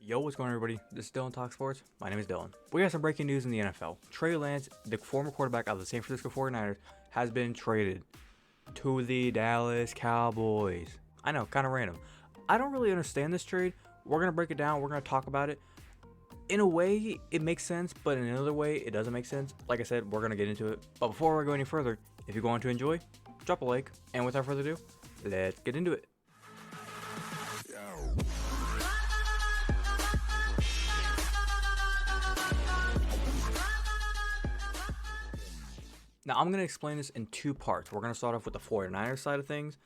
Yo, what's going on, everybody? This is Dylan Talk Sports. My name is Dylan. We got some breaking news in the NFL. Trey Lance, the former quarterback of the San Francisco 49ers, has been traded to the Dallas Cowboys. I know, kind of random. I don't really understand this trade. We're going to break it down. We're going to talk about it. In a way, it makes sense, but in another way, it doesn't make sense. Like I said, we're going to get into it. But before we go any further, if you're going to enjoy, drop a like. And without further ado, let's get into it. Now, I'm going to explain this in two parts. We're going to start off with the 49ers side of things,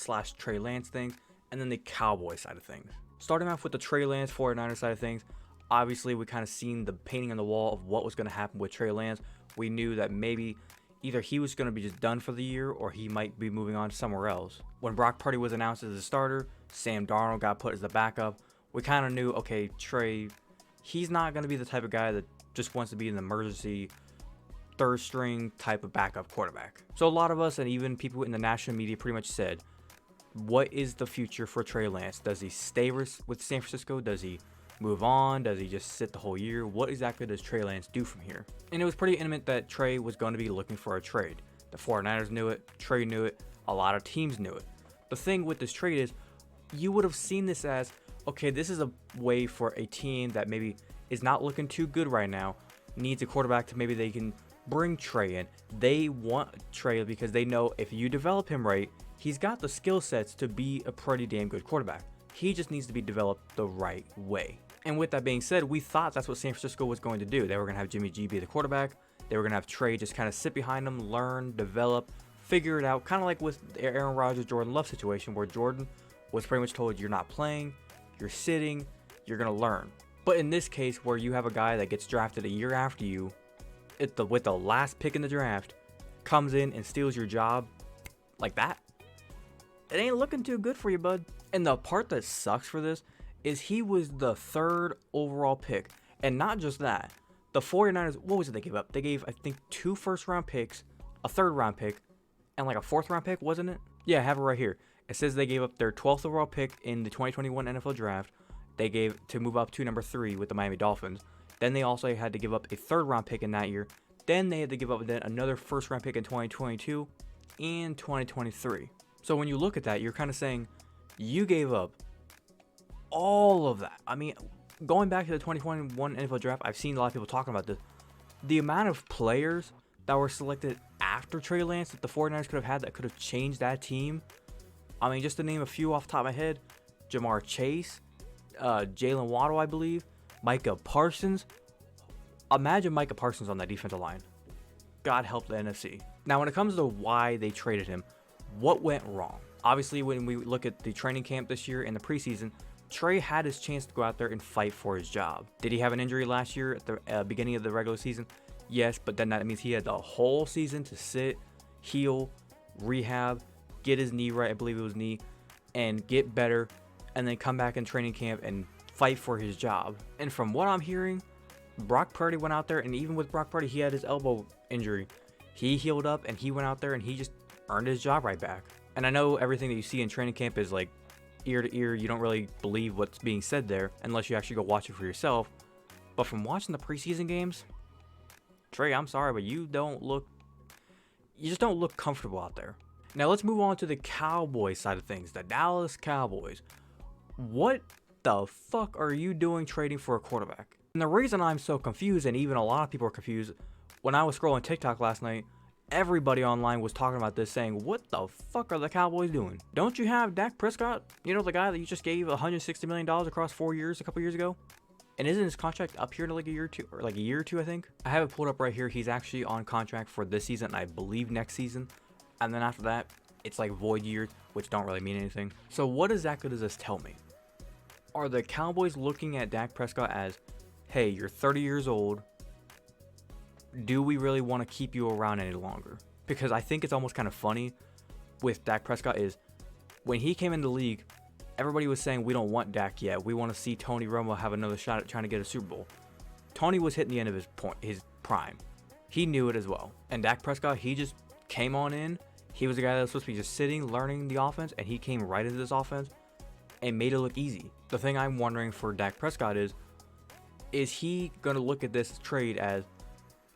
/ Trey Lance things, and then the Cowboys side of things. Starting off with the Trey Lance 49ers side of things, obviously we kind of seen the painting on the wall of what was going to happen with Trey Lance. We knew that maybe either he was going to be just done for the year or he might be moving on somewhere else. When Brock Purdy was announced as a starter, Sam Darnold got put as the backup. We kind of knew, okay, Trey, he's not going to be the type of guy that just wants to be an emergency third string type of backup quarterback. So a lot of us and even people in the national media pretty much said, what is the future for Trey Lance? Does he stay with San Francisco? Does he move on? Does he just sit the whole year? What exactly does Trey Lance do from here? And it was pretty intimate that Trey was going to be looking for a trade. The 49ers knew it, Trey knew it, a lot of teams knew it. The thing with this trade is you would have seen this as, okay, this is a way for a team that maybe is not looking too good right now, needs a quarterback to maybe they can bring Trey in. They want Trey because they know if you develop him right, he's got the skill sets to be a pretty damn good quarterback. He just needs to be developed the right way. And with that being said, we thought that's what San Francisco was going to do. They were going to have Jimmy G be the quarterback. They were going to have Trey just kind of sit behind him, learn, develop, figure it out. Kind of like with the Aaron Rodgers, Jordan Love situation where Jordan was pretty much told, you're not playing, you're sitting, you're going to learn. But in this case where you have a guy that gets drafted a year after you, with the last pick in the draft, comes in and steals your job like that, it ain't looking too good for you, bud. And the part that sucks for this is he was the third overall pick. And not just that, the 49ers, what was it they gave up? They gave, I think, 2 first-round picks, a third-round pick, and like a 4th-round pick, wasn't it? Yeah, I have it right here. It says they gave up their 12th overall pick in the 2021 NFL Draft. They gave to move up to number 3 with the Miami Dolphins. Then they also had to give up a 3rd-round pick in that year. Then they had to give up then another 1st-round pick in 2022 and 2023. So when you look at that, you're kind of saying you gave up all of that. I mean, going back to the 2021 NFL Draft, I've seen a lot of people talking about this. The amount of players that were selected after Trey Lance that the 49ers could have had that could have changed that team. I mean, just to name a few off the top of my head, Jamar Chase, Jalen Waddle, I believe, Micah Parsons. Imagine Micah Parsons on that defensive line. God help the NFC. Now, when it comes to why they traded him, what went wrong? Obviously, when we look at the training camp this year in the preseason, Trey had his chance to go out there and fight for his job. Did he have an injury last year at the beginning of the regular season? Yes, but then that means he had the whole season to sit, heal, rehab, get his knee right, I believe it was knee, and get better, and then come back in training camp and fight for his job. And from what I'm hearing, Brock Purdy went out there, and even with Brock Purdy, he had his elbow injury. He healed up, and he went out there, and he just earned his job right back. And I know everything that you see in training camp is like ear to ear. You don't really believe what's being said there unless you actually go watch it for yourself. But from watching the preseason games, Trey, I'm sorry, but you just don't look comfortable out there. Now let's move on to the Cowboys side of things, the Dallas Cowboys. What the fuck are you doing trading for a quarterback? And the reason I'm so confused, and even a lot of people are confused, when I was scrolling TikTok last night, everybody online was talking about this, saying, what the fuck are the Cowboys doing? Don't you have Dak Prescott? You know, the guy that you just gave $160 million across 4 years a couple years ago? And isn't his contract up here in like a year or two, I think? I have it pulled up right here. He's actually on contract for this season, and I believe next season. And then after that, it's like void years, which don't really mean anything. So what exactly does this tell me? Are the Cowboys looking at Dak Prescott as, hey, you're 30 years old, do we really want to keep you around any longer? Because I think it's almost kind of funny with Dak Prescott is when he came in the league, everybody was saying we don't want Dak yet. We want to see Tony Romo have another shot at trying to get a Super Bowl. Tony was hitting the end of his prime. He knew it as well. And Dak Prescott, he just came on in. He was the guy that was supposed to be just sitting, learning the offense, and he came right into this offense and made it look easy. The thing I'm wondering for Dak Prescott is he going to look at this trade as,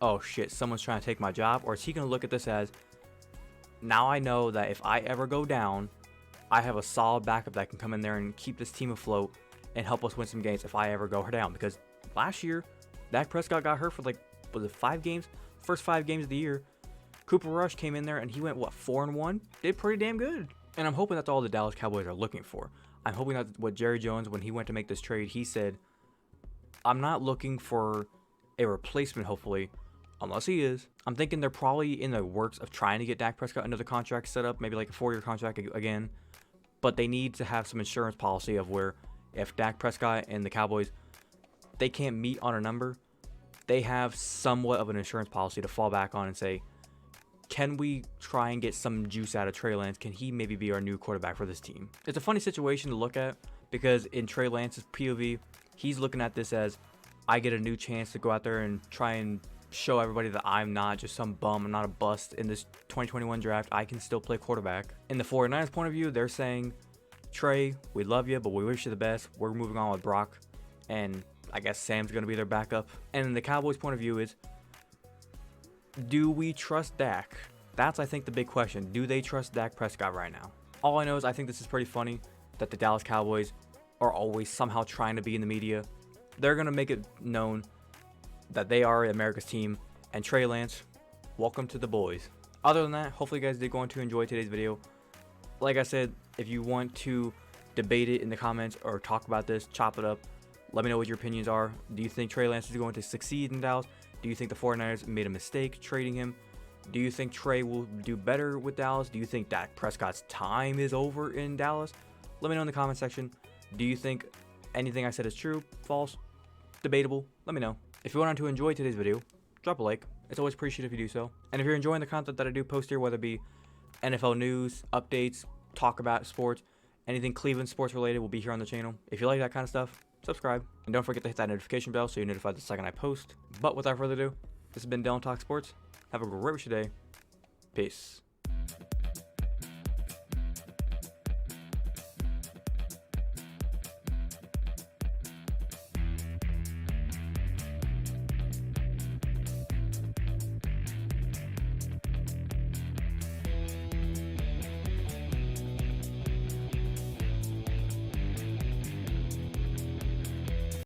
oh shit, someone's trying to take my job? Or is he going to look at this as, now I know that if I ever go down, I have a solid backup that can come in there and keep this team afloat and help us win some games if I ever go down? Because last year, Dak Prescott got hurt for like, was it 5 games? First 5 games of the year. Cooper Rush came in there and he went, what, 4-1? Did pretty damn good. And I'm hoping that's all the Dallas Cowboys are looking for. I'm hoping that what Jerry Jones, when he went to make this trade, he said, I'm not looking for a replacement, hopefully, unless he is. I'm thinking they're probably in the works of trying to get Dak Prescott another contract set up, maybe like a 4-year contract again. But they need to have some insurance policy of where if Dak Prescott and the Cowboys, they can't meet on a number, they have somewhat of an insurance policy to fall back on and say, can we try and get some juice out of Trey Lance? Can he maybe be our new quarterback for this team? It's a funny situation to look at because in Trey Lance's POV, he's looking at this as, I get a new chance to go out there and try and show everybody that I'm not just some bum. I'm not a bust in this 2021 draft. I can still play quarterback. In the 49ers point of view, they're saying, Trey, we love you, but we wish you the best. We're moving on with Brock. And I guess Sam's going to be their backup. And in the Cowboys point of view is, do we trust Dak? That's, I think, the big question. Do they trust Dak Prescott right now? All I know is I think this is pretty funny that the Dallas Cowboys are always somehow trying to be in the media. They're going to make it known that they are America's team. And Trey Lance, welcome to the boys. Other than that, hopefully you guys did go on to enjoy today's video. Like I said, if you want to debate it in the comments or talk about this, chop it up, let me know what your opinions are. Do you think Trey Lance is going to succeed in Dallas? Do you think the 49ers made a mistake trading him? Do you think Trey will do better with Dallas? Do you think Dak Prescott's time is over in Dallas? Let me know in the comment section. Do you think anything I said is true, false, debatable? Let me know. If you want to enjoy today's video, drop a like. It's always appreciated if you do so. And if you're enjoying the content that I do post here, whether it be NFL news, updates, talk about sports, anything Cleveland sports related will be here on the channel. If you like that kind of stuff, subscribe. And don't forget to hit that notification bell so you're notified the second I post. But without further ado, this has been Dylan Talk Sports. Have a great rest of your day. Peace.